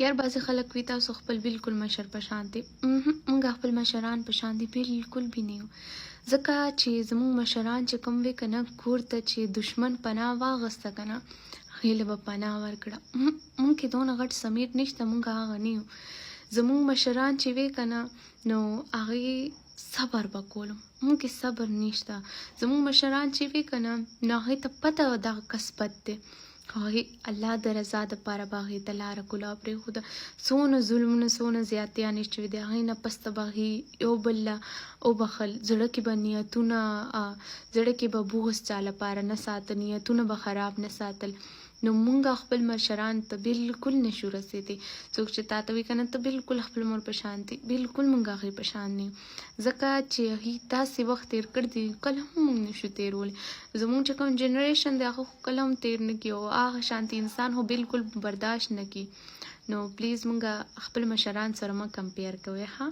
یار بعضې خلک وي تاسو خپل بالکل مشر په شان دي. موږ خپل مشران په شان دي بالکل به نه یو. ځکه چې زموږ مشران چې کوم وی که نه کور ته چې دشمن پناه واغسته که نه هغې له به پناه ورکړه. موږ کې دونه غټ سمیت نشته، موږ هغه نه یو. زموږ مشران چې وی که نه نو هغې صبر به کولو، موږ کې صبر نشته. زموږ مشران چې وی که نه نو هغې ته پته دغه کسبت دی، هغې الله د رضا دپاره به هغې ته لاره کړله او پرېښوده. څونه ظلمونه څونه زیاتیانې شوي دي، هغې نه پس ته به هغې یو بل له وبخل، زړه کې به نیتونه زړه کې به بغض چا لپاره نه ساته، نیتونه به خراب نه ساتل. نو مونږ خپل مشران ته بالکل نشو رسېدی. څوک چې تا ته وي که نه ته بالکل خپل مور په شان دي، بالکل مونږ هغې په شان نه یو. ځکه چې هغې داسې وخت تېر کړی دی کله هم مونږ نشو تېرولی. زموږ چې کوم جنریشن دی هغه خو کله هم تېر نه کي او هغه شانتي انسان خو بالکل برداشت نه کي. نو پلیز مونږ خپل مشران سره مه کمپیر کوئ ښه.